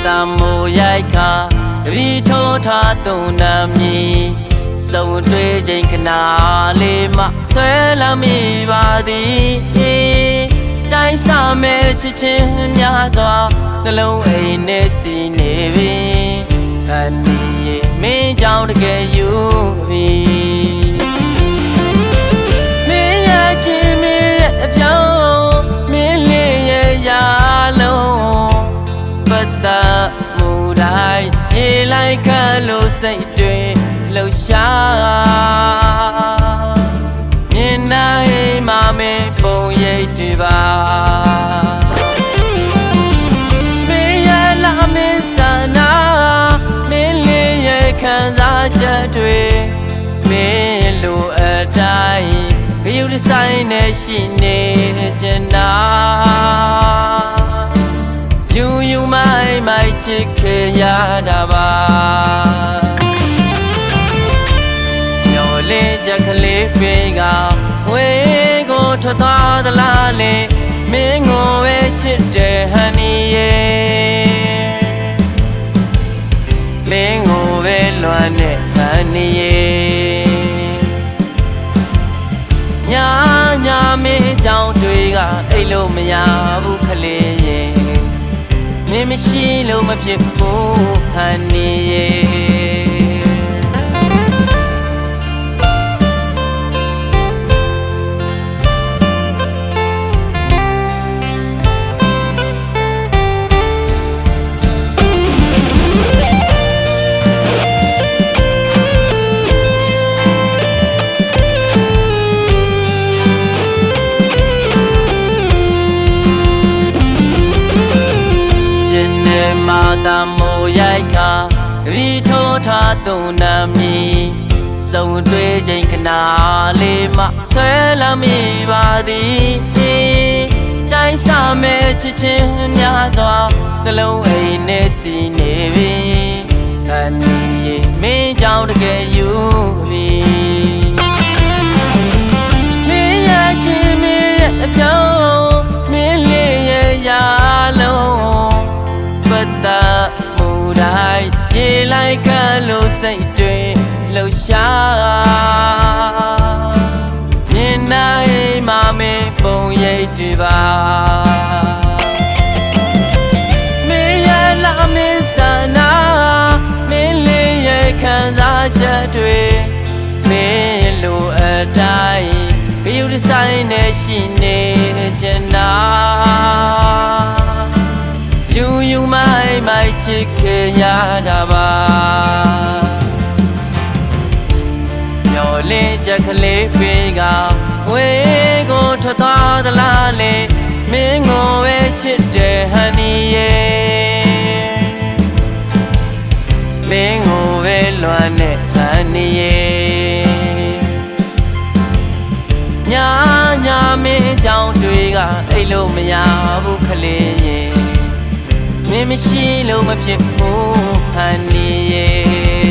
တံမိုးရိုက်ခါတပီထိုးထားသူနာမည်စုံတွေ့ချိန်ခဏလေးမှဆွဲလာမိပါသည်တိုင်းစမဲ့ချစ်ချင်းများစွာနှလုံးအိမ်နဲ့စီနေပြီအနီးမင်းကြောင့်တကယ်ယူပြီမင်းရဲ့ချစ်မင်းရဲ့အပြောင်းမင်းလေးရဲ့ရာလုံးပတ်သက်မှုတိုင်းရေလိုက်ခတ်လို့စိတ်တွေလှူရှာမြင်နိုင်မှမင်းပုံရိပ်တွေပါမင်းရဲ့လာမင်းဆန္ဒမင်းလေးရဲ့ခံစားချက်တွေမင်းလိုအတိုင်းဂရုတစိုင်းနဲ့ရှိနေချင်တာယူယူမိုက်ချစ်ခဲ့ရတာပါမျော်လင့်ချက်ကလေးပေးကဝေးကိုထွက်သွားသလားလေမင်းကိုပဲချစ်တယ်ဟန်နီရဲ့မင်းကိုပဲလွမ်းတဲ့ဟန်နီရဲ့ညာမင်းကြောင့်တွေကအိတ်လို့မရဘူးခလေးရဲ့မင်းမရှိလို့မဖြစ်ဘူးဟန်နီရဲ့မာတံမိုးရိုက်ခါတပီထိုးထားသူနာမည်စုံတွေ့ချိန်ခဏလေးမှဆွဲလာမိပါသည်တိုင်းစမဲ့ချစ်ချင်းများစွာနှလုံးအိမ်နဲ့စီနေပြီအနီးမင်းကြောင့်တကယ်ယူပြီမင်းရဲ့ချစ်မင်းရဲ့အပြောင်းမင်းလေးရဲ့ရာလုံးပတ်သက်မှုတိုင်းရေလိုက်ခတ်လို့စိတ်တွေလှူရှာမြင်နိုင်မှမင်းပုံရိပ်တွေပါမင်းရဲ့လာမင်းဆန္ဒမင်းလေးရဲ့ခံစားချက်တွေမင်းလိုအတိုင်းဂရုတစိုင်းနဲ့ရှိနေချင်တာယူယူမိုက်ချစ်ခဲ့ရတာပါမျော်လင့်ချက်ကလေးပေးကဝေးကိုထွက်သွားသလားလေမင်းကိုပဲချစ်တယ်ဟန်နီရဲ့မင်းကိုပဲလွမ်းတဲ့ဟန်နီရဲ့ညာမင်းကြောင့်တွေကအိတ်လို့မရဘူးခလေးရဲ့မင်းမရှိလို့မဖြစ်ဘူးဟန်နီရဲ့